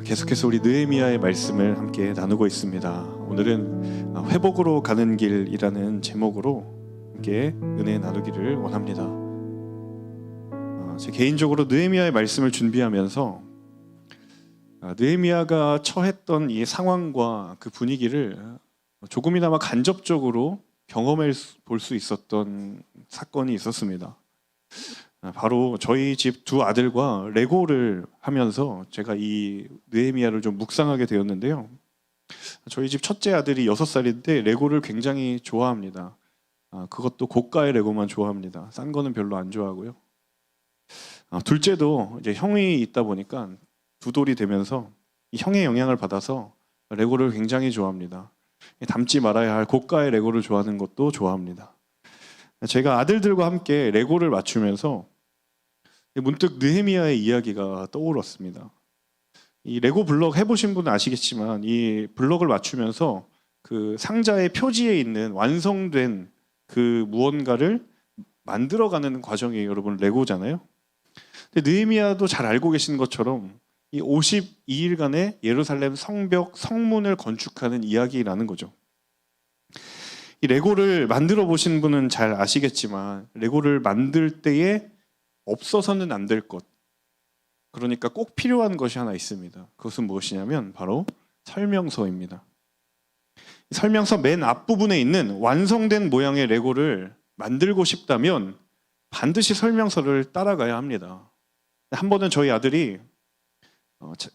계속해서 우리 느헤미야의 말씀을 함께 나누고 있습니다. 오늘은 회복으로 가는 길이라는 제목으로 함께 은혜 나누기를 원합니다. 제 개인적으로 느헤미야의 말씀을 준비하면서 느헤미야가 처했던 이 상황과 그 분위기를 조금이나마 간접적으로 경험해 볼 수 있었던 사건이 있었습니다. 바로 저희 집 두 아들과 레고를 하면서 제가 이 느헤미야를 좀 묵상하게 되었는데요. 저희 집 첫째 아들이 6살인데 레고를 굉장히 좋아합니다. 그것도 고가의 레고만 좋아합니다. 싼 거는 별로 안 좋아하고요. 둘째도 이제 형이 있다 보니까 두 돌이 되면서 이 형의 영향을 받아서 레고를 굉장히 좋아합니다. 닮지 말아야 할 고가의 레고를 좋아하는 것도 좋아합니다. 제가 아들들과 함께 레고를 맞추면서 문득 느헤미야의 이야기가 떠올랐습니다. 이 레고 블럭 해보신 분은 아시겠지만 이 블럭을 맞추면서 그 상자의 표지에 있는 완성된 그 무언가를 만들어가는 과정이 여러분 레고잖아요. 근데 느헤미야도 잘 알고 계신 것처럼 이 52일간의 예루살렘 성벽 성문을 건축하는 이야기라는 거죠. 이 레고를 만들어 보신 분은 잘 아시겠지만 레고를 만들 때에 없어서는 안 될 것, 그러니까 꼭 필요한 것이 하나 있습니다. 그것은 무엇이냐면 바로 설명서입니다. 설명서 맨 앞부분에 있는 완성된 모양의 레고를 만들고 싶다면 반드시 설명서를 따라가야 합니다. 한 번은 저희 아들이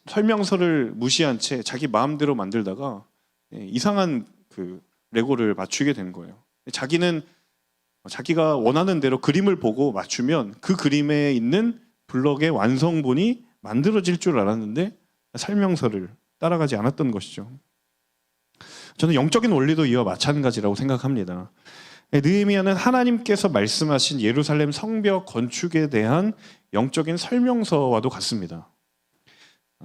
설명서를 무시한 채 자기 마음대로 만들다가 이상한 그 레고를 맞추게 된 거예요. 자기는 자기가 원하는 대로 그림을 보고 맞추면 그 그림에 있는 블럭의 완성본이 만들어질 줄 알았는데 설명서를 따라가지 않았던 것이죠. 저는 영적인 원리도 이와 마찬가지라고 생각합니다. 느헤미야는 하나님께서 말씀하신 예루살렘 성벽 건축에 대한 영적인 설명서와도 같습니다.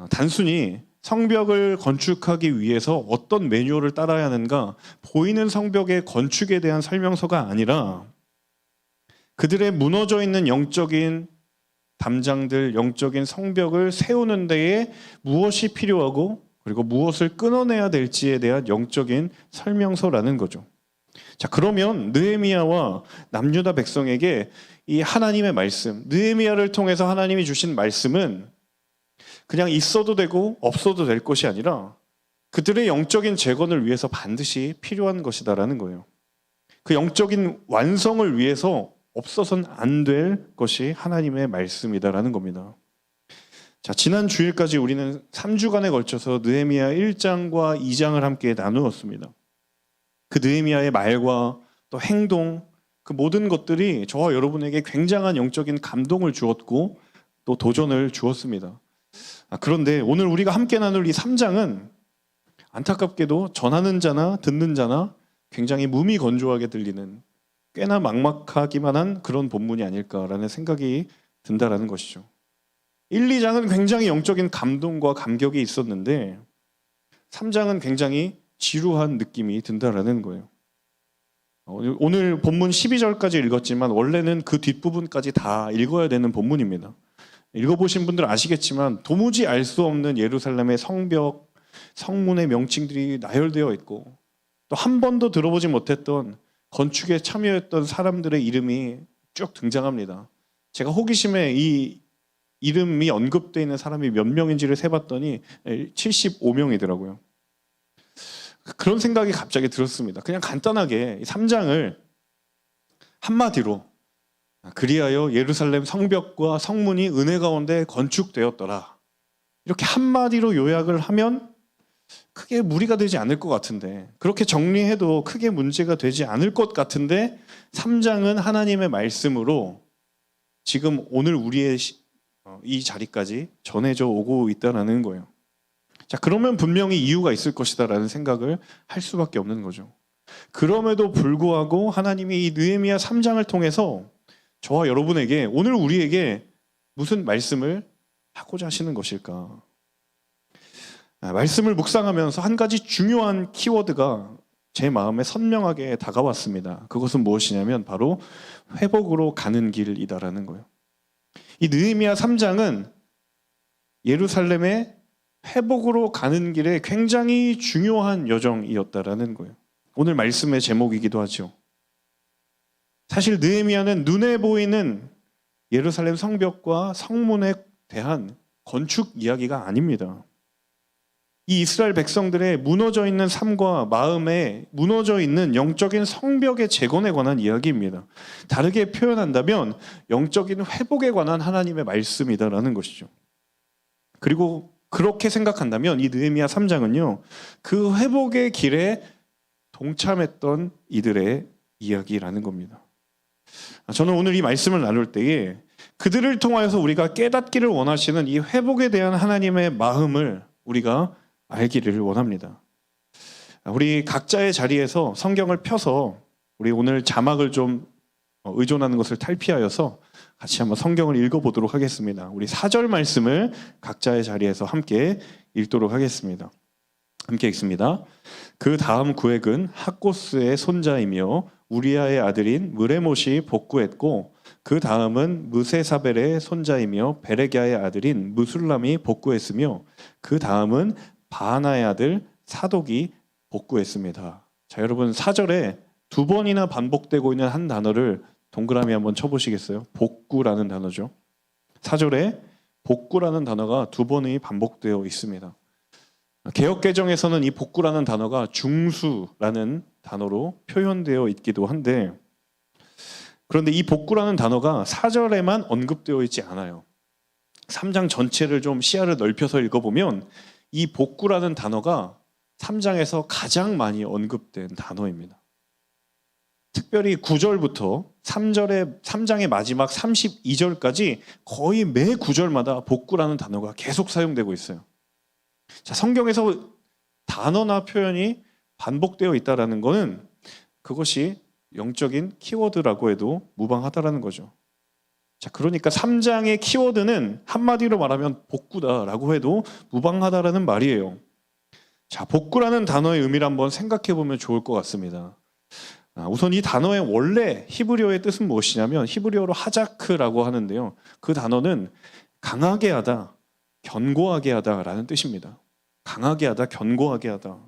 단순히 성벽을 건축하기 위해서 어떤 매뉴얼을 따라야 하는가, 보이는 성벽의 건축에 대한 설명서가 아니라 그들의 무너져 있는 영적인 담장들, 영적인 성벽을 세우는 데에 무엇이 필요하고 그리고 무엇을 끊어내야 될지에 대한 영적인 설명서라는 거죠. 자, 그러면 느헤미야와 남유다 백성에게 이 하나님의 말씀, 느헤미야를 통해서 하나님이 주신 말씀은 그냥 있어도 되고 없어도 될 것이 아니라 그들의 영적인 재건을 위해서 반드시 필요한 것이다라는 거예요. 그 영적인 완성을 위해서 없어서는 안 될 것이 하나님의 말씀이다라는 겁니다. 자, 지난 주일까지 우리는 3주간에 걸쳐서 느헤미야 1장과 2장을 함께 나누었습니다. 그 느헤미야의 말과 또 행동, 그 모든 것들이 저와 여러분에게 굉장한 영적인 감동을 주었고 또 도전을 주었습니다. 그런데 오늘 우리가 함께 나눌 이 3장은 안타깝게도 전하는 자나 듣는 자나 굉장히 무미건조하게 들리는 꽤나 막막하기만 한 그런 본문이 아닐까라는 생각이 든다라는 것이죠. 1, 2장은 굉장히 영적인 감동과 감격이 있었는데 3장은 굉장히 지루한 느낌이 든다라는 거예요. 오늘 본문 12절까지 읽었지만 원래는 그 뒷부분까지 다 읽어야 되는 본문입니다. 읽어보신 분들 아시겠지만 도무지 알 수 없는 예루살렘의 성벽, 성문의 명칭들이 나열되어 있고 또 한 번도 들어보지 못했던 건축에 참여했던 사람들의 이름이 쭉 등장합니다. 제가 호기심에 이 이름이 언급되어 있는 사람이 몇 명인지를 세봤더니 75명이더라고요. 그런 생각이 갑자기 들었습니다. 그냥 간단하게 3장을 한마디로 그리하여 예루살렘 성벽과 성문이 은혜 가운데 건축되었더라, 이렇게 한마디로 요약을 하면 크게 무리가 되지 않을 것 같은데, 그렇게 정리해도 크게 문제가 되지 않을 것 같은데 3장은 하나님의 말씀으로 지금 오늘 우리의 이 자리까지 전해져 오고 있다는 거예요. 자, 그러면 분명히 이유가 있을 것이다 라는 생각을 할 수밖에 없는 거죠. 그럼에도 불구하고 하나님이 이 느헤미야 3장을 통해서 저와 여러분에게, 오늘 우리에게 무슨 말씀을 하고자 하시는 것일까? 말씀을 묵상하면서 한 가지 중요한 키워드가 제 마음에 선명하게 다가왔습니다. 그것은 무엇이냐면 바로 회복으로 가는 길이다라는 거예요. 이 느헤미야 3장은 예루살렘의 회복으로 가는 길에 굉장히 중요한 여정이었다라는 거예요. 오늘 말씀의 제목이기도 하죠. 사실 느헤미야는 눈에 보이는 예루살렘 성벽과 성문에 대한 건축 이야기가 아닙니다. 이 이스라엘 백성들의 무너져 있는 삶과 마음에 무너져 있는 영적인 성벽의 재건에 관한 이야기입니다. 다르게 표현한다면 영적인 회복에 관한 하나님의 말씀이다라는 것이죠. 그리고 그렇게 생각한다면 이 느헤미야 3장은요, 그 회복의 길에 동참했던 이들의 이야기라는 겁니다. 저는 오늘 이 말씀을 나눌 때에 그들을 통하여서 우리가 깨닫기를 원하시는 이 회복에 대한 하나님의 마음을 우리가 알기를 원합니다. 우리 각자의 자리에서 성경을 펴서 우리 오늘 자막을 좀 의존하는 것을 탈피하여서 같이 한번 성경을 읽어보도록 하겠습니다. 우리 4절 말씀을 각자의 자리에서 함께 읽도록 하겠습니다. 함께 읽습니다. 그 다음 구획은 학고스의 손자이며 우리아의 아들인 무레못이 복구했고, 그 다음은 무세사벨의 손자이며 베레기야의 아들인 무술람이 복구했으며, 그 다음은 바하나의 아들 사독이 복구했습니다. 자, 여러분 4절에 두 번이나 반복되고 있는 한 단어를 동그라미 한번 쳐보시겠어요? 복구라는 단어죠. 4절에 복구라는 단어가 두 번이 반복되어 있습니다. 개역개정에서는 이 복구라는 단어가 중수라는 단어로 표현되어 있기도 한데, 그런데 이 복구라는 단어가 4절에만 언급되어 있지 않아요. 3장 전체를 좀 시야를 넓혀서 읽어보면 이 복구라는 단어가 3장에서 가장 많이 언급된 단어입니다. 특별히 9절부터 3장의 마지막 32절까지 거의 매 구절마다 복구라는 단어가 계속 사용되고 있어요. 자, 성경에서 단어나 표현이 반복되어 있다는 것은 그것이 영적인 키워드라고 해도 무방하다라는 거죠. 자, 그러니까 3장의 키워드는 한마디로 말하면 복구다라고 해도 무방하다라는 말이에요. 자, 복구라는 단어의 의미를 한번 생각해 보면 좋을 것 같습니다. 우선 이 단어의 원래 히브리어의 뜻은 무엇이냐면 히브리어로 하자크라고 하는데요. 그 단어는 강하게 하다, 견고하게 하다라는 뜻입니다. 강하게 하다, 견고하게 하다.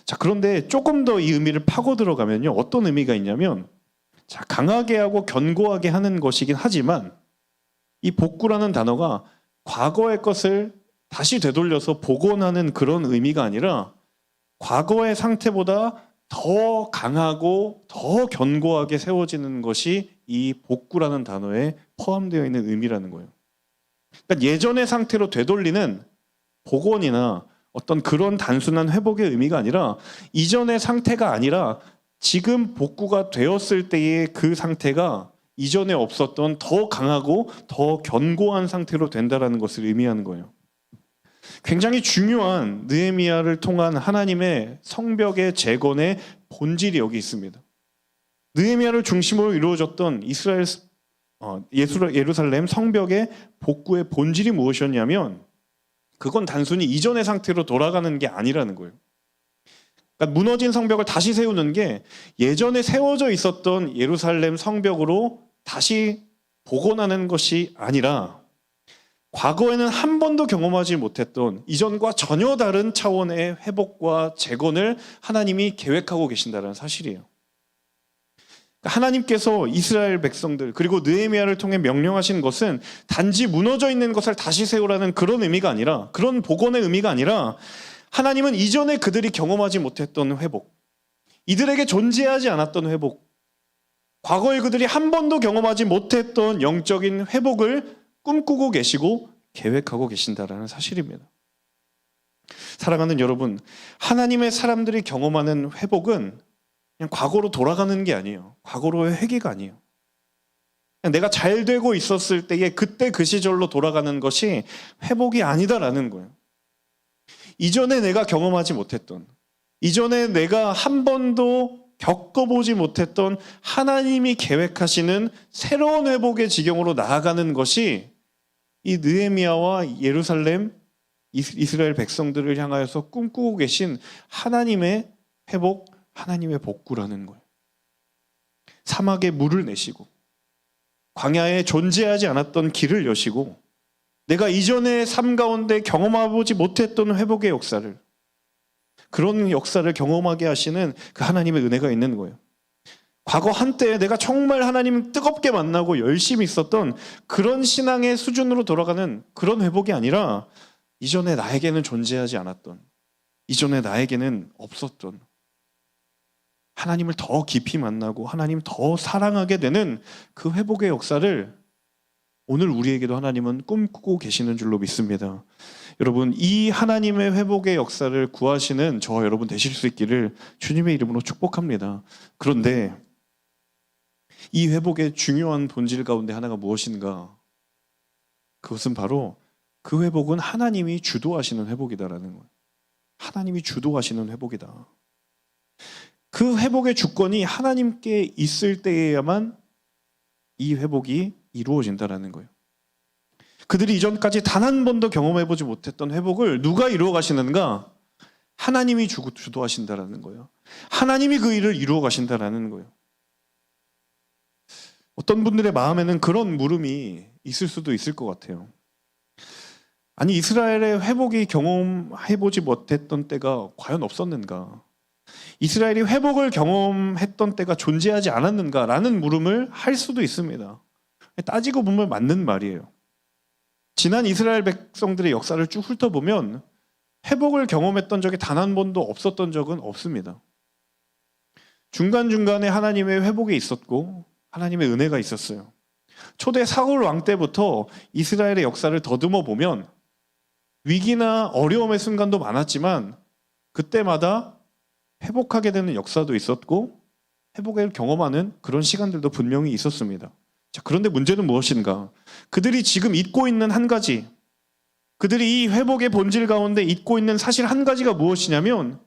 자, 그런데 조금 더 이 의미를 파고 들어가면요, 어떤 의미가 있냐면, 자, 강하게 하고 견고하게 하는 것이긴 하지만 이 복구라는 단어가 과거의 것을 다시 되돌려서 복원하는 그런 의미가 아니라 과거의 상태보다 더 강하고 더 견고하게 세워지는 것이 이 복구라는 단어에 포함되어 있는 의미라는 거예요. 그러니까 예전의 상태로 되돌리는 복원이나 어떤 그런 단순한 회복의 의미가 아니라 이전의 상태가 아니라 지금 복구가 되었을 때의 그 상태가 이전에 없었던 더 강하고 더 견고한 상태로 된다는 것을 의미하는 거예요. 굉장히 중요한 느헤미야를 통한 하나님의 성벽의 재건의 본질이 여기 있습니다. 느헤미야를 중심으로 이루어졌던 예루살렘 성벽의 복구의 본질이 무엇이었냐면 그건 단순히 이전의 상태로 돌아가는 게 아니라는 거예요. 그러니까 무너진 성벽을 다시 세우는 게 예전에 세워져 있었던 예루살렘 성벽으로 다시 복원하는 것이 아니라 과거에는 한 번도 경험하지 못했던 이전과 전혀 다른 차원의 회복과 재건을 하나님이 계획하고 계신다는 사실이에요. 하나님께서 이스라엘 백성들 그리고 느헤미야를 통해 명령하신 것은 단지 무너져 있는 것을 다시 세우라는 그런 의미가 아니라, 그런 복원의 의미가 아니라, 하나님은 이전에 그들이 경험하지 못했던 회복, 이들에게 존재하지 않았던 회복, 과거에 그들이 한 번도 경험하지 못했던 영적인 회복을 꿈꾸고 계시고 계획하고 계신다라는 사실입니다. 사랑하는 여러분, 하나님의 사람들이 경험하는 회복은 그냥 과거로 돌아가는 게 아니에요. 과거로의 회개가 아니에요. 그냥 내가 잘 되고 있었을 때에 그때 그 시절로 돌아가는 것이 회복이 아니다라는 거예요. 이전에 내가 경험하지 못했던, 이전에 내가 한 번도 겪어보지 못했던 하나님이 계획하시는 새로운 회복의 지경으로 나아가는 것이 이 느헤미야와 예루살렘 이스라엘 백성들을 향하여서 꿈꾸고 계신 하나님의 회복, 하나님의 복구라는 거예요. 사막에 물을 내시고 광야에 존재하지 않았던 길을 여시고 내가 이전의 삶 가운데 경험해보지 못했던 회복의 역사를, 그런 역사를 경험하게 하시는 그 하나님의 은혜가 있는 거예요. 과거 한때 내가 정말 하나님 뜨겁게 만나고 열심히 있었던 그런 신앙의 수준으로 돌아가는 그런 회복이 아니라 이전에 나에게는 존재하지 않았던, 이전에 나에게는 없었던 하나님을 더 깊이 만나고 하나님 더 사랑하게 되는 그 회복의 역사를 오늘 우리에게도 하나님은 꿈꾸고 계시는 줄로 믿습니다. 여러분, 이 하나님의 회복의 역사를 구하시는 저와 여러분 되실 수 있기를 주님의 이름으로 축복합니다. 그런데 이 회복의 중요한 본질 가운데 하나가 무엇인가? 그것은 바로 그 회복은 하나님이 주도하시는 회복이다라는 거예요. 하나님이 주도하시는 회복이다. 그 회복의 주권이 하나님께 있을 때에야만 이 회복이 이루어진다라는 거예요. 그들이 이전까지 단 한 번도 경험해보지 못했던 회복을 누가 이루어 가시는가? 하나님이 주도하신다라는 거예요. 하나님이 그 일을 이루어 가신다라는 거예요. 어떤 분들의 마음에는 그런 물음이 있을 수도 있을 것 같아요. 아니, 이스라엘의 회복이 경험해보지 못했던 때가 과연 없었는가? 이스라엘이 회복을 경험했던 때가 존재하지 않았는가라는 물음을 할 수도 있습니다. 따지고 보면 맞는 말이에요. 지난 이스라엘 백성들의 역사를 쭉 훑어보면 회복을 경험했던 적이 단 한 번도 없었던 적은 없습니다. 중간중간에 하나님의 회복이 있었고 하나님의 은혜가 있었어요. 초대 사울 왕 때부터 이스라엘의 역사를 더듬어 보면 위기나 어려움의 순간도 많았지만 그때마다 회복하게 되는 역사도 있었고 회복을 경험하는 그런 시간들도 분명히 있었습니다. 자, 그런데 문제는 무엇인가? 그들이 지금 잊고 있는 한 가지, 그들이 이 회복의 본질 가운데 잊고 있는 사실 한 가지가 무엇이냐면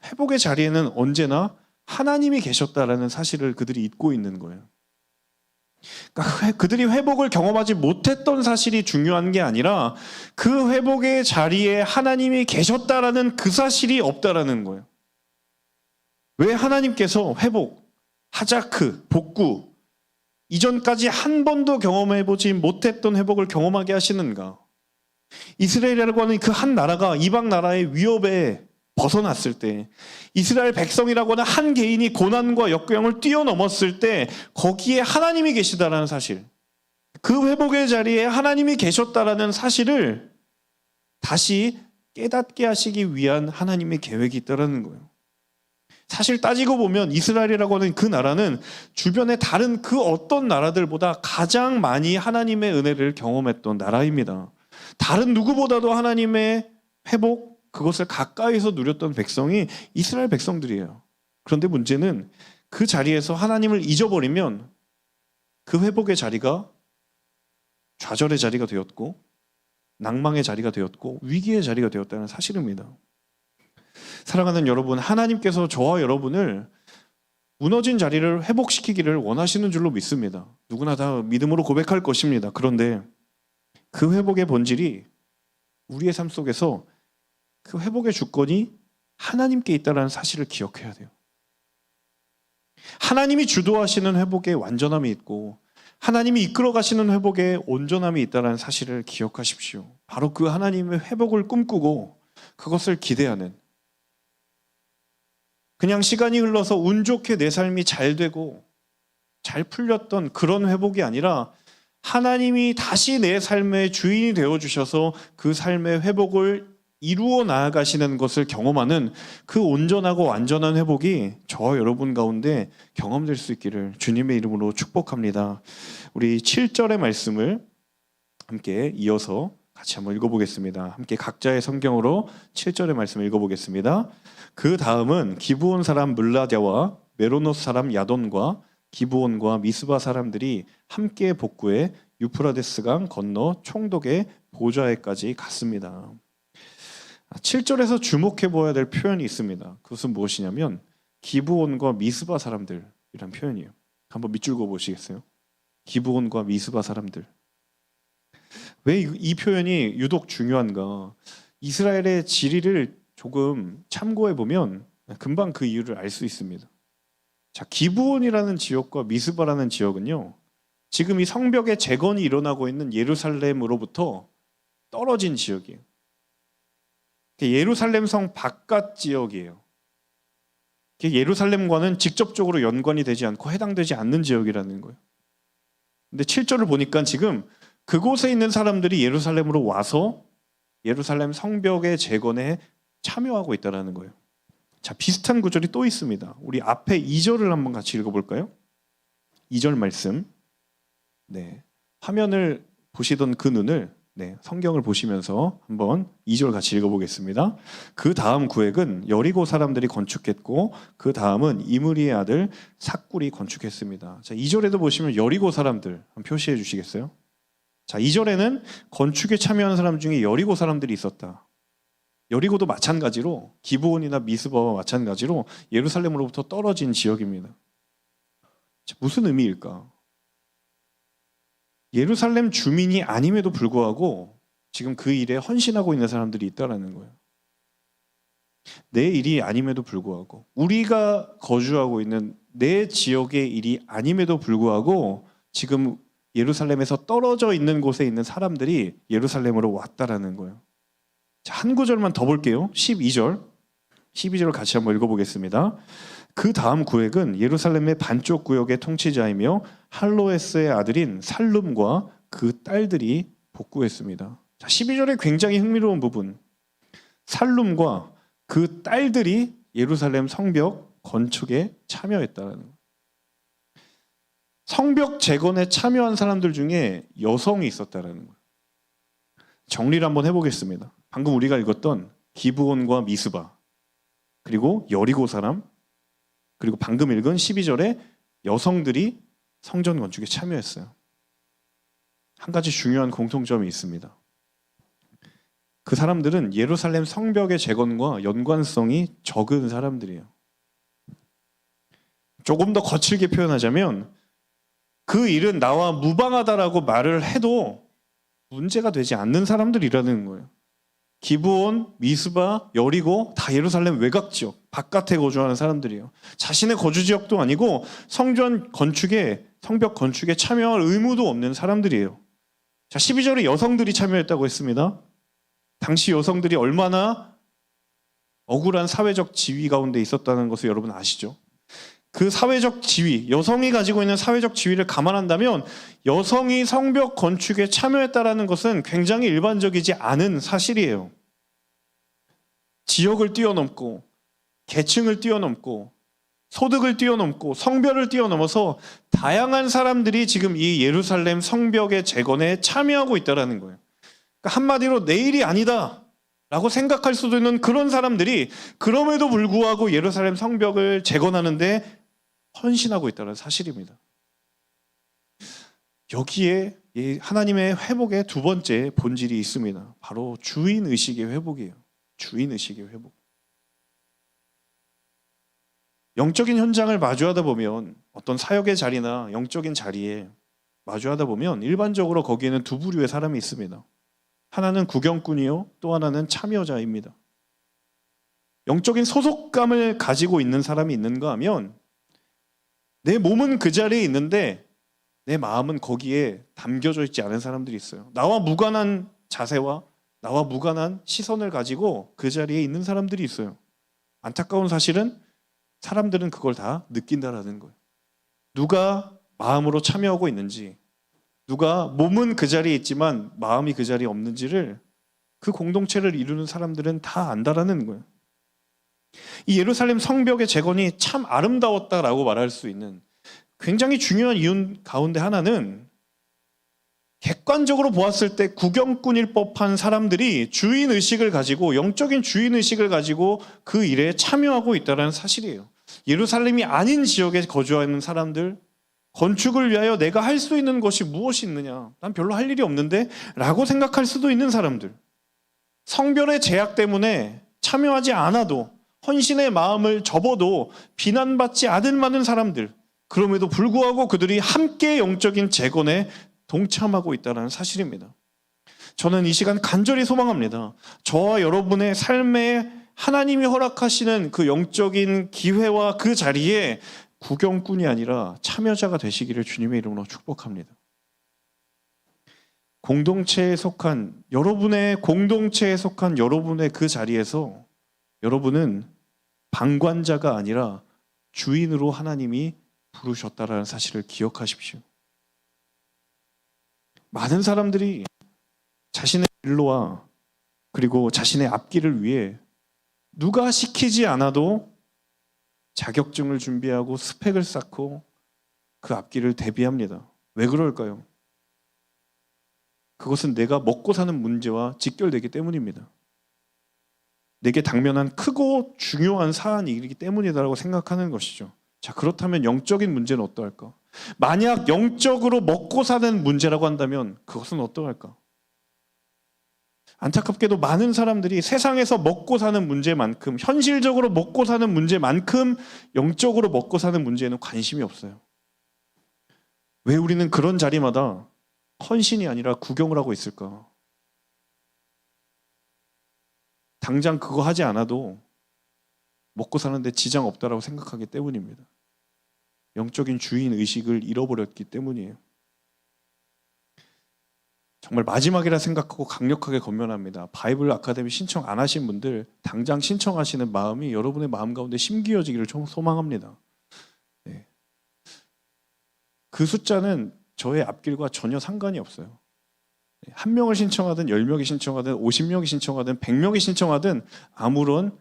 회복의 자리에는 언제나 하나님이 계셨다라는 사실을 그들이 잊고 있는 거예요. 그러니까 그들이 회복을 경험하지 못했던 사실이 중요한 게 아니라 그 회복의 자리에 하나님이 계셨다라는 그 사실이 없다라는 거예요. 왜 하나님께서 회복, 하자크, 복구, 이전까지 한 번도 경험해보지 못했던 회복을 경험하게 하시는가? 이스라엘이라고 하는 그 한 나라가 이방 나라의 위협에 벗어났을 때, 이스라엘 백성이라고 하는 한 개인이 고난과 역경을 뛰어넘었을 때 거기에 하나님이 계시다라는 사실, 그 회복의 자리에 하나님이 계셨다라는 사실을 다시 깨닫게 하시기 위한 하나님의 계획이 있다라는 거예요. 사실 따지고 보면 이스라엘이라고 하는 그 나라는 주변의 다른 그 어떤 나라들보다 가장 많이 하나님의 은혜를 경험했던 나라입니다. 다른 누구보다도 하나님의 회복, 그것을 가까이서 누렸던 백성이 이스라엘 백성들이에요. 그런데 문제는 그 자리에서 하나님을 잊어버리면 그 회복의 자리가 좌절의 자리가 되었고 낭망의 자리가 되었고 위기의 자리가 되었다는 사실입니다. 사랑하는 여러분, 하나님께서 저와 여러분을 무너진 자리를 회복시키기를 원하시는 줄로 믿습니다. 누구나 다 믿음으로 고백할 것입니다. 그런데 그 회복의 본질이 우리의 삶 속에서 그 회복의 주권이 하나님께 있다는 사실을 기억해야 돼요. 하나님이 주도하시는 회복에 완전함이 있고 하나님이 이끌어 가시는 회복에 온전함이 있다는 사실을 기억하십시오. 바로 그 하나님의 회복을 꿈꾸고 그것을 기대하는, 그냥 시간이 흘러서 운 좋게 내 삶이 잘 되고 잘 풀렸던 그런 회복이 아니라 하나님이 다시 내 삶의 주인이 되어주셔서 그 삶의 회복을 이루어 나아가시는 것을 경험하는 그 온전하고 완전한 회복이 저와 여러분 가운데 경험될 수 있기를 주님의 이름으로 축복합니다. 우리 7절의 말씀을 함께 이어서 같이 한번 읽어보겠습니다. 함께 각자의 성경으로 7절의 말씀을 읽어보겠습니다. 그 다음은 기브온 사람 물라랴와 메로노스 사람 야돈과 기브온과 미스바 사람들이 함께 복구해 유프라데스 강 건너 총독의 보좌에까지 갔습니다. 7절에서 주목해 보아야 될 표현이 있습니다. 그것은 무엇이냐면 기브온과 미스바 사람들이란 표현이에요. 한번 밑줄 그어 보시겠어요? 기브온과 미스바 사람들. 왜 이 표현이 유독 중요한가? 이스라엘의 지리를 조금 참고해 보면 금방 그 이유를 알 수 있습니다. 자, 기브온이라는 지역과 미스바라는 지역은요, 지금 이 성벽의 재건이 일어나고 있는 예루살렘으로부터 떨어진 지역이에요. 예루살렘 성 바깥 지역이에요. 예루살렘과는 직접적으로 연관이 되지 않고 해당되지 않는 지역이라는 거예요. 근데 7절을 보니까 지금 그곳에 있는 사람들이 예루살렘으로 와서 예루살렘 성벽의 재건에 참여하고 있다는 거예요. 자, 비슷한 구절이 또 있습니다. 우리 앞에 2절을 한번 같이 읽어볼까요? 2절 말씀. 네, 화면을 보시던 그 눈을 성경을 보시면서 한번 2절 같이 읽어보겠습니다. 그 다음 구획은 여리고 사람들이 건축했고 그 다음은 이므리의 아들 삭굴이 건축했습니다. 자, 2절에도 보시면 여리고 사람들 한번 표시해 주시겠어요? 자, 2절에는 건축에 참여한 사람 중에 여리고 사람들이 있었다. 여리고도 마찬가지로 기브온이나 미스바와 마찬가지로 예루살렘으로부터 떨어진 지역입니다. 자, 무슨 의미일까? 예루살렘 주민이 아님에도 불구하고 지금 그 일에 헌신하고 있는 사람들이 있다는 거예요. 내 일이 아님에도 불구하고, 우리가 거주하고 있는 내 지역의 일이 아님에도 불구하고 지금 예루살렘에서 떨어져 있는 곳에 있는 사람들이 예루살렘으로 왔다라는 거예요. 자, 한 구절만 더 볼게요. 12절을 같이 한번 읽어보겠습니다. 그 다음 구획은 예루살렘의 반쪽 구역의 통치자이며 할로에스의 아들인 살룸과 그 딸들이 복구했습니다. 자, 12절에 굉장히 흥미로운 부분, 살룸과 그 딸들이 예루살렘 성벽 건축에 참여했다는 거예요. 성벽 재건에 참여한 사람들 중에 여성이 있었다는 거예요. 정리를 한번 해보겠습니다. 방금 우리가 읽었던 기브온과 미스바, 그리고 여리고 사람, 그리고 방금 읽은 12절에 여성들이 성전 건축에 참여했어요. 한 가지 중요한 공통점이 있습니다. 그 사람들은 예루살렘 성벽의 재건과 연관성이 적은 사람들이에요. 조금 더 거칠게 표현하자면 그 일은 나와 무방하다라고 말을 해도 문제가 되지 않는 사람들이라는 거예요. 기브온, 미스바, 여리고 다 예루살렘 외곽 지역, 바깥에 거주하는 사람들이에요. 자신의 거주 지역도 아니고 성전 건축에, 성벽 건축에 참여할 의무도 없는 사람들이에요. 자, 12절에 여성들이 참여했다고 했습니다. 당시 여성들이 얼마나 억울한 사회적 지위 가운데 있었다는 것을 여러분 아시죠? 그 사회적 지위, 여성이 가지고 있는 사회적 지위를 감안한다면 여성이 성벽 건축에 참여했다는 것은 굉장히 일반적이지 않은 사실이에요. 지역을 뛰어넘고 계층을 뛰어넘고 소득을 뛰어넘고 성별을 뛰어넘어서 다양한 사람들이 지금 이 예루살렘 성벽의 재건에 참여하고 있다는 거예요. 그러니까 한마디로 내 일이 아니다 라고 생각할 수도 있는 그런 사람들이 그럼에도 불구하고 예루살렘 성벽을 재건하는데 헌신하고 있다는 사실입니다. 여기에 하나님의 회복의 두 번째 본질이 있습니다. 바로 주인의식의 회복이에요. 주인의식의 회복. 영적인 현장을 마주하다 보면, 어떤 사역의 자리나 영적인 자리에 마주하다 보면 일반적으로 거기에는 두 부류의 사람이 있습니다. 하나는 구경꾼이요, 또 하나는 참여자입니다. 영적인 소속감을 가지고 있는 사람이 있는가 하면 내 몸은 그 자리에 있는데 내 마음은 거기에 담겨져 있지 않은 사람들이 있어요. 나와 무관한 자세와 나와 무관한 시선을 가지고 그 자리에 있는 사람들이 있어요. 안타까운 사실은 사람들은 그걸 다 느낀다라는 거예요. 누가 마음으로 참여하고 있는지, 누가 몸은 그 자리에 있지만 마음이 그 자리에 없는지를, 그 공동체를 이루는 사람들은 다 안다라는 거예요. 이 예루살렘 성벽의 재건이 참 아름다웠다라고 말할 수 있는 굉장히 중요한 이유 가운데 하나는, 객관적으로 보았을 때 구경꾼일 법한 사람들이 주인의식을 가지고, 영적인 주인의식을 가지고 그 일에 참여하고 있다는 사실이에요. 예루살렘이 아닌 지역에 거주하는 사람들, 건축을 위하여 내가 할 수 있는 것이 무엇이 있느냐, 난 별로 할 일이 없는데 라고 생각할 수도 있는 사람들, 성별의 제약 때문에 참여하지 않아도, 헌신의 마음을 접어도 비난받지 않을 많은 사람들, 그럼에도 불구하고 그들이 함께 영적인 재건에 동참하고 있다는 사실입니다. 저는 이 시간 간절히 소망합니다. 저와 여러분의 삶에 하나님이 허락하시는 그 영적인 기회와 그 자리에 구경꾼이 아니라 참여자가 되시기를 주님의 이름으로 축복합니다. 공동체에 속한 여러분의 공동체에 속한 여러분의 그 자리에서 여러분은 방관자가 아니라 주인으로 하나님이 부르셨다라는 사실을 기억하십시오. 많은 사람들이 자신의 일로와 그리고 자신의 앞길을 위해 누가 시키지 않아도 자격증을 준비하고 스펙을 쌓고 그 앞길을 대비합니다. 왜 그럴까요? 그것은 내가 먹고 사는 문제와 직결되기 때문입니다. 내게 당면한 크고 중요한 사안이기 때문이다라고 생각하는 것이죠. 자, 그렇다면 영적인 문제는 어떠할까? 만약 영적으로 먹고 사는 문제라고 한다면 그것은 어떠할까? 안타깝게도 많은 사람들이 세상에서 먹고 사는 문제만큼, 현실적으로 먹고 사는 문제만큼 영적으로 먹고 사는 문제에는 관심이 없어요. 왜 우리는 그런 자리마다 헌신이 아니라 구경을 하고 있을까? 당장 그거 하지 않아도 먹고 사는데 지장 없다라고 생각하기 때문입니다. 영적인 주인 의식을 잃어버렸기 때문이에요. 정말 마지막이라 생각하고 강력하게 권면합니다. 바이블 아카데미 신청 안 하신 분들 당장 신청하시는 마음이 여러분의 마음 가운데 심기어지기를 소망합니다. 네. 그 숫자는 저의 앞길과 전혀 상관이 없어요. 한 명을 신청하든 10명이 신청하든 50명이 신청하든 100명이 신청하든 아무런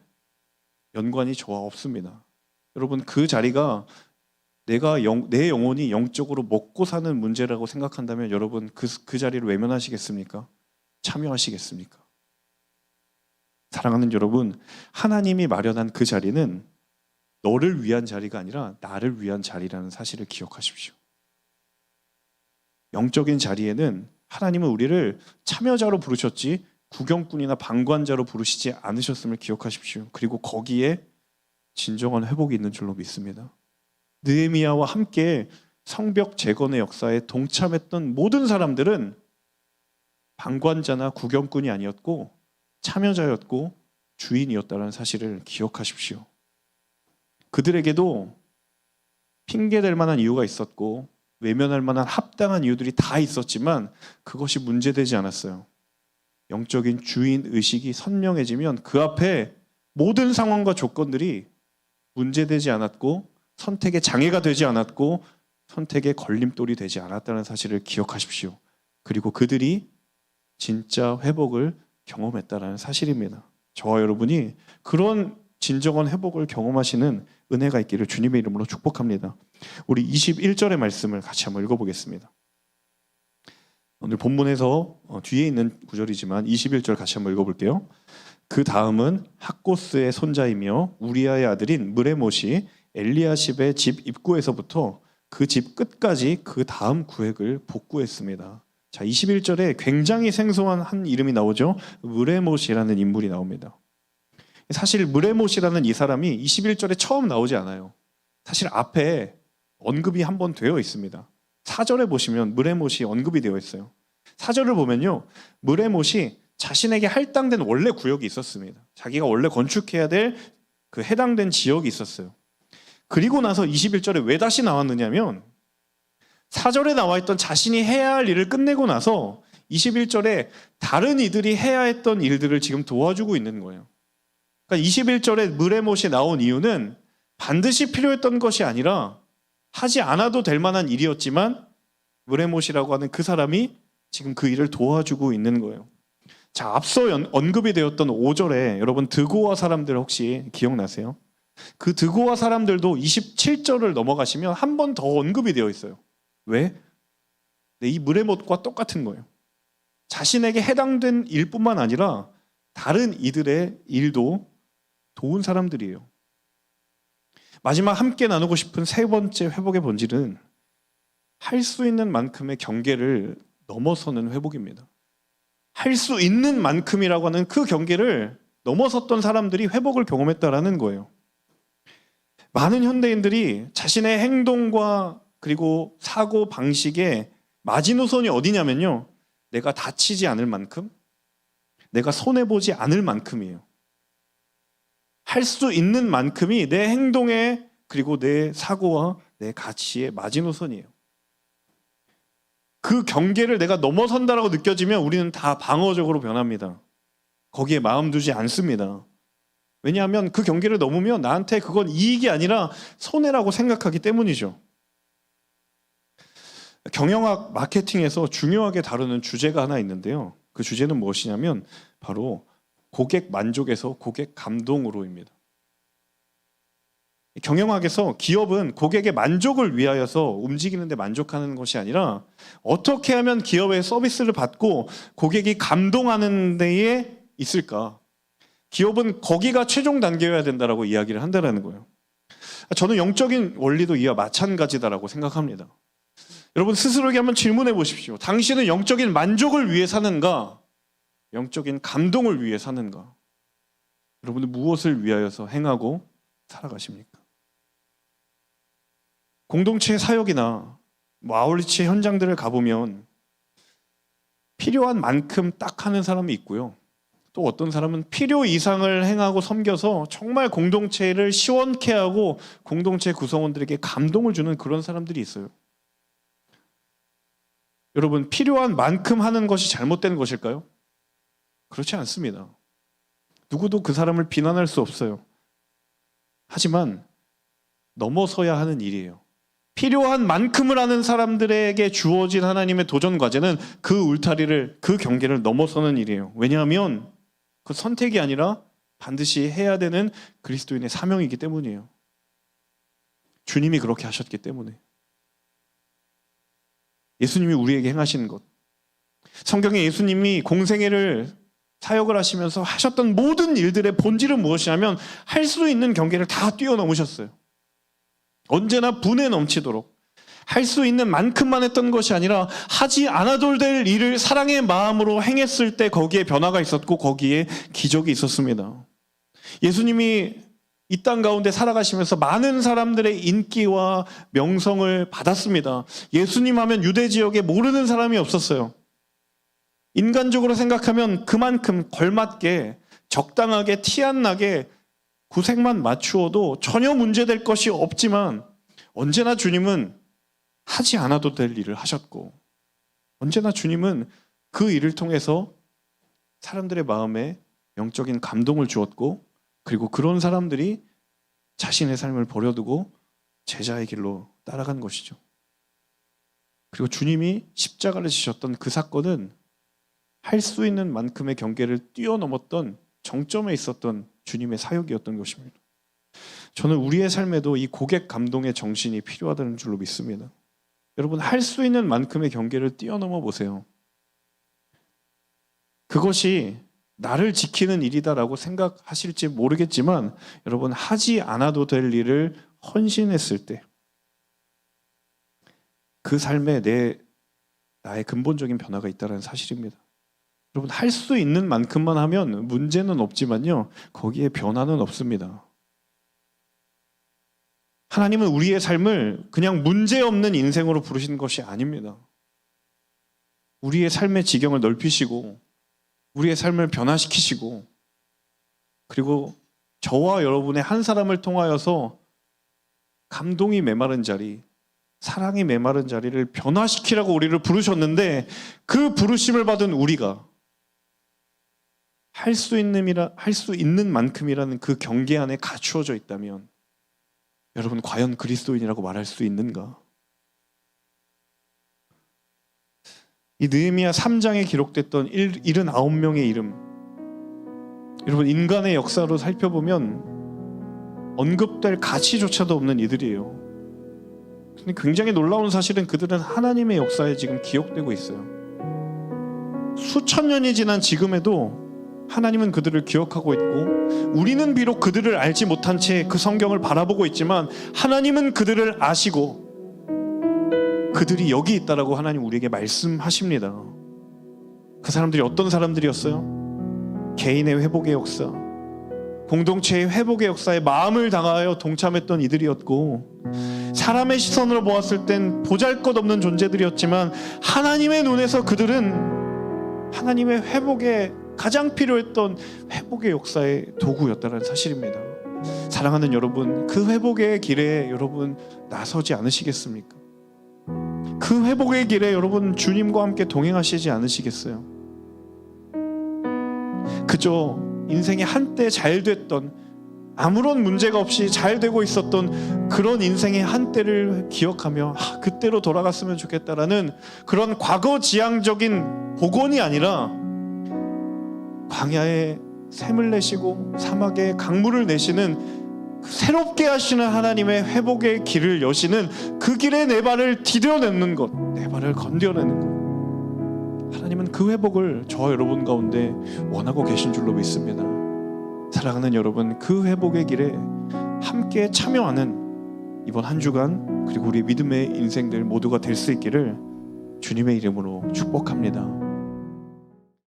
연관이 저와 없습니다. 여러분, 그 자리가 내 영혼이 영적으로 먹고 사는 문제라고 생각한다면 여러분 그 자리를 외면하시겠습니까? 참여하시겠습니까? 사랑하는 여러분, 하나님이 마련한 그 자리는 너를 위한 자리가 아니라 나를 위한 자리라는 사실을 기억하십시오. 영적인 자리에는 하나님은 우리를 참여자로 부르셨지 구경꾼이나 방관자로 부르시지 않으셨음을 기억하십시오. 그리고 거기에 진정한 회복이 있는 줄로 믿습니다. 느헤미야와 함께 성벽 재건의 역사에 동참했던 모든 사람들은 방관자나 구경꾼이 아니었고 참여자였고 주인이었다는 사실을 기억하십시오. 그들에게도 핑계댈 만한 이유가 있었고 외면할 만한 합당한 이유들이 다 있었지만 그것이 문제되지 않았어요. 영적인 주인 의식이 선명해지면 그 앞에 모든 상황과 조건들이 문제되지 않았고 선택의 장애가 되지 않았고 선택의 걸림돌이 되지 않았다는 사실을 기억하십시오. 그리고 그들이 진짜 회복을 경험했다는 사실입니다. 저와 여러분이 그런 진정한 회복을 경험하시는 은혜가 있기를 주님의 이름으로 축복합니다. 우리 21절의 말씀을 같이 한번 읽어보겠습니다. 오늘 본문에서 뒤에 있는 구절이지만 21절 같이 한번 읽어볼게요. 그 다음은 학고스의 손자이며 우리아의 아들인 무레못이 엘리야십의 집 입구에서부터 그 집 끝까지 그 다음 구획을 복구했습니다. 자, 21절에 굉장히 생소한 한 이름이 나오죠. 무레못이라는 인물이 나옵니다. 사실 무레못이라는 이 사람이 21절에 처음 나오지 않아요. 사실 앞에 언급이 한 번 되어 있습니다. 4절에 보시면 무레못이 언급이 되어 있어요. 4절을 보면요, 무레못이 자신에게 할당된 원래 구역이 있었습니다. 자기가 원래 건축해야 될 그 해당된 지역이 있었어요. 그리고 나서 21절에 왜 다시 나왔느냐면 4절에 나와 있던 자신이 해야 할 일을 끝내고 나서 21절에 다른 이들이 해야 했던 일들을 지금 도와주고 있는 거예요. 그러니까 21절에 무레못이 나온 이유는 반드시 필요했던 것이 아니라 하지 않아도 될 만한 일이었지만 무레못이라고 하는 그 사람이 지금 그 일을 도와주고 있는 거예요. 자, 앞서 언급이 되었던 5절에 여러분 드고아 사람들 혹시 기억나세요? 그 드고아 사람들도 27절을 넘어가시면 한 번 더 언급이 되어 있어요. 왜? 이 무레못과 똑같은 거예요. 자신에게 해당된 일뿐만 아니라 다른 이들의 일도 도운 사람들이에요. 마지막 함께 나누고 싶은 세 번째 회복의 본질은 할 수 있는 만큼의 경계를 넘어서는 회복입니다. 할 수 있는 만큼이라고 하는 그 경계를 넘어섰던 사람들이 회복을 경험했다라는 거예요. 많은 현대인들이 자신의 행동과 그리고 사고 방식의 마지노선이 어디냐면요, 내가 다치지 않을 만큼, 내가 손해보지 않을 만큼이에요. 할 수 있는 만큼이 내 행동에 그리고 내 사고와 내 가치의 마지노선이에요. 그 경계를 내가 넘어선다라고 느껴지면 우리는 다 방어적으로 변합니다. 거기에 마음 두지 않습니다. 왜냐하면 그 경계를 넘으면 나한테 그건 이익이 아니라 손해라고 생각하기 때문이죠. 경영학 마케팅에서 중요하게 다루는 주제가 하나 있는데요. 그 주제는 무엇이냐면 바로 고객 만족에서 고객 감동으로입니다. 경영학에서 기업은 고객의 만족을 위하여서 움직이는데 만족하는 것이 아니라 어떻게 하면 기업의 서비스를 받고 고객이 감동하는 데에 있을까? 기업은 거기가 최종 단계여야 된다라고 이야기를 한다는 거예요. 저는 영적인 원리도 이와 마찬가지다라고 생각합니다. 여러분 스스로에게 한번 질문해 보십시오. 당신은 영적인 만족을 위해 사는가? 영적인 감동을 위해 사는가? 여러분은 무엇을 위하여서 행하고 살아가십니까? 공동체 사역이나 아울리치 현장들을 가보면 필요한 만큼 딱 하는 사람이 있고요. 또 어떤 사람은 필요 이상을 행하고 섬겨서 정말 공동체를 시원케 하고 공동체 구성원들에게 감동을 주는 그런 사람들이 있어요. 여러분, 필요한 만큼 하는 것이 잘못된 것일까요? 그렇지 않습니다. 누구도 그 사람을 비난할 수 없어요. 하지만 넘어서야 하는 일이에요. 필요한 만큼을 하는 사람들에게 주어진 하나님의 도전 과제는 그 울타리를, 그 경계를 넘어서는 일이에요. 왜냐하면 그 선택이 아니라 반드시 해야 되는 그리스도인의 사명이기 때문이에요. 주님이 그렇게 하셨기 때문에. 예수님이 우리에게 행하신 것. 성경에 예수님이 공생애를 사역을 하시면서 하셨던 모든 일들의 본질은 무엇이냐면 할 수 있는 경계를 다 뛰어넘으셨어요. 언제나 분에 넘치도록 할 수 있는 만큼만 했던 것이 아니라 하지 않아도 될 일을 사랑의 마음으로 행했을 때 거기에 변화가 있었고 거기에 기적이 있었습니다. 예수님이 이 땅 가운데 살아가시면서 많은 사람들의 인기와 명성을 받았습니다. 예수님 하면 유대 지역에 모르는 사람이 없었어요. 인간적으로 생각하면 그만큼 걸맞게 적당하게 티 안 나게 구색만 맞추어도 전혀 문제될 것이 없지만 언제나 주님은 하지 않아도 될 일을 하셨고 언제나 주님은 그 일을 통해서 사람들의 마음에 영적인 감동을 주었고 그리고 그런 사람들이 자신의 삶을 버려두고 제자의 길로 따라간 것이죠. 그리고 주님이 십자가를 지셨던 그 사건은 할 수 있는 만큼의 경계를 뛰어넘었던 정점에 있었던 주님의 사역이었던 것입니다. 저는 우리의 삶에도 이 고객 감동의 정신이 필요하다는 줄로 믿습니다. 여러분 할 수 있는 만큼의 경계를 뛰어넘어 보세요. 그것이 나를 지키는 일이다라고 생각하실지 모르겠지만 여러분 하지 않아도 될 일을 헌신했을 때 그 삶에 나의 근본적인 변화가 있다는 사실입니다. 여러분 할 수 있는 만큼만 하면 문제는 없지만요 거기에 변화는 없습니다. 하나님은 우리의 삶을 그냥 문제없는 인생으로 부르신 것이 아닙니다. 우리의 삶의 지경을 넓히시고 우리의 삶을 변화시키시고 그리고 저와 여러분의 한 사람을 통하여서 감동이 메마른 자리, 사랑이 메마른 자리를 변화시키라고 우리를 부르셨는데 그 부르심을 받은 우리가 할 수 있는 만큼이라는 그 경계 안에 갖추어져 있다면 여러분 과연 그리스도인이라고 말할 수 있는가? 이 느헤미야 3장에 기록됐던 79명의 이름, 여러분 인간의 역사로 살펴보면 언급될 가치조차도 없는 이들이에요. 근데 굉장히 놀라운 사실은 그들은 하나님의 역사에 지금 기억되고 있어요. 수천 년이 지난 지금에도 하나님은 그들을 기억하고 있고 우리는 비록 그들을 알지 못한 채 그 성경을 바라보고 있지만 하나님은 그들을 아시고 그들이 여기 있다라고 하나님 우리에게 말씀하십니다. 그 사람들이 어떤 사람들이었어요? 개인의 회복의 역사, 공동체의 회복의 역사에 마음을 다하여 동참했던 이들이었고 사람의 시선으로 보았을 땐 보잘것없는 존재들이었지만 하나님의 눈에서 그들은 하나님의 회복에 가장 필요했던 회복의 역사의 도구였다는 사실입니다. 사랑하는 여러분, 그 회복의 길에 여러분 나서지 않으시겠습니까? 그 회복의 길에 여러분 주님과 함께 동행하시지 않으시겠어요? 그저 인생이 한때 잘 됐던, 아무런 문제가 없이 잘 되고 있었던 그런 인생의 한때를 기억하며 그때로 돌아갔으면 좋겠다라는 그런 과거지향적인 복원이 아니라 광야에 샘을 내시고 사막에 강물을 내시는 새롭게 하시는 하나님의 회복의 길을 여시는 그 길에 내 발을 디뎌내는 것, 내 발을 건드려내는 것, 하나님은 그 회복을 저와 여러분 가운데 원하고 계신 줄로 믿습니다. 사랑하는 여러분, 그 회복의 길에 함께 참여하는 이번 한 주간, 그리고 우리 믿음의 인생들 모두가 될 수 있기를 주님의 이름으로 축복합니다.